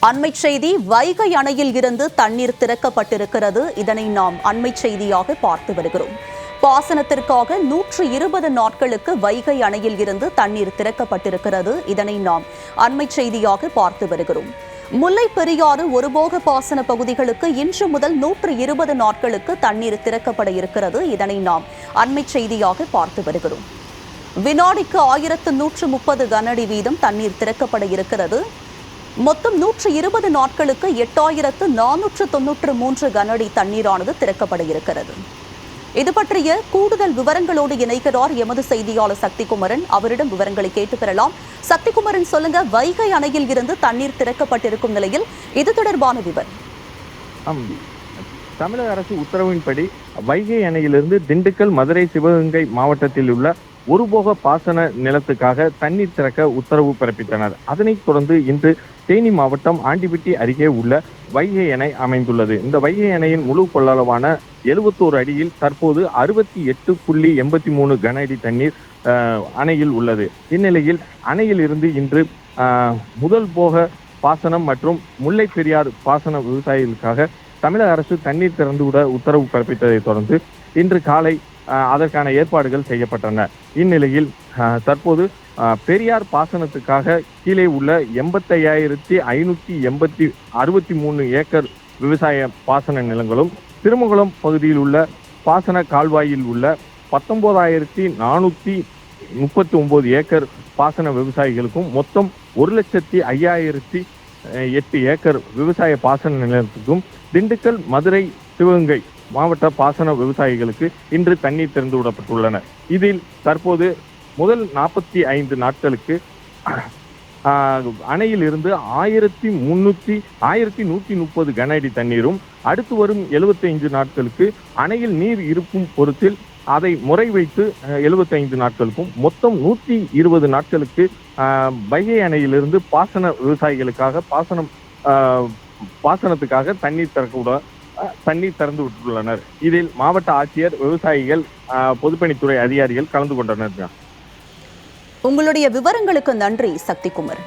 அண்மை செய்தி, வைகை அணையில் இருந்து தண்ணீர் திறக்கப்பட்டிருக்கிறது. இதனை நாம் அண்மை செய்தியாக பார்த்து வருகிறோம். பாசனத்திற்காக 120 நாட்களுக்கு வைகை அணையில் இருந்து தண்ணீர் திறக்கப்பட்டிருக்கிறது. இதனை நாம் அண்மை செய்தியாக பார்த்து வருகிறோம். முல்லை பெரியாறு ஒருபோக பாசன பகுதிகளுக்கு இன்று முதல் 120 நாட்களுக்கு தண்ணீர் திறக்கப்பட இருக்கிறது. இதனை நாம் அண்மை செய்தியாக பார்த்து வருகிறோம். வினாடிக்கு 1130 கனஅடி வீதம் தண்ணீர் திறக்கப்பட இருக்கிறது. மொத்தம் 120 நாட்களுக்கு 8493 கனஅடி தண்ணீரானது திறக்கப்பட இருக்கிறது. இது பற்றிய கூடுதல் விவரங்களோடு இணைக்கிறார் எமது செய்தியாளர் சக்திகுமரன். அவரிடம் விவரங்களை கேட்டு பெறலாம். சக்திகுமரன், சொல்லுங்க, வைகை அணையில் இருந்து தண்ணீர் திறக்கப்பட்டிருக்கும் நிலையில் இது தொடர்பான விவரம். தமிழக அரசு உத்தரவின்படி வைகை அணையிலிருந்து திண்டுக்கல், மதுரை, சிவகங்கை மாவட்டத்தில் உள்ள ஒருபோக பாசன நிலத்துக்காக தண்ணீர் திறக்க உத்தரவு பிறப்பித்தனர். அதனைத் தொடர்ந்து இன்று தேனி மாவட்டம் ஆண்டிபட்டி அருகே உள்ள வைகை அணை அமைந்துள்ளது. இந்த வைகை அணையின் முழு கொள்ளளவான 71 அடியில் தற்போது 68.83 கன அடி தண்ணீர் அணையில் உள்ளது. இந்நிலையில் அணையில் இருந்து இன்று முதல் போக பாசனம் மற்றும் முல்லை பெரியாறு பாசன விவசாயிகளுக்காக தமிழக அரசு தண்ணீர் திறந்துவிட உத்தரவு பிறப்பித்ததை தொடர்ந்து இன்று காலை அதற்கான ஏற்பாடுகள் செய்யப்பட்டன. இந்நிலையில் தற்போது பெரியார் பாசனத்துக்காக கீழே உள்ள 85,563 ஏக்கர் விவசாய பாசன நிலங்களும், திருமங்கலம் பகுதியில் உள்ள பாசன கால்வாயில் உள்ள 19,439 ஏக்கர் பாசன விவசாயிகளுக்கும் மொத்தம் 1,05,008 ஏக்கர் விவசாய பாசன நிலத்துக்கும் திண்டுக்கல், மதுரை, சிவகங்கை மாவட்ட பாசன விவசாயிகளுக்கு இன்று தண்ணீர் திறந்து விடப்பட்டுள்ளன. இதில் தற்போது முதல் 45 நாட்களுக்கு அணையில் இருந்து 1,130 கன அடி தண்ணீரும், அடுத்து வரும் 75 நாட்களுக்கு அணையில் நீர் இருக்கும் பொறுத்தில் அதை முறை வைத்து 75 நாட்களுக்கும் மொத்தம் 120 நாட்களுக்கு வைகை அணையிலிருந்து பாசன விவசாயிகளுக்காக பாசனத்துக்காக தண்ணீர் திறந்து விட்டுள்ளனர். இதில் மாவட்ட ஆட்சியர், விவசாயிகள், பொதுப்பணித்துறை அதிகாரிகள் கலந்து கொண்டனர். உங்களுடைய விவரங்களுக்கு நன்றி சக்திகுமர்.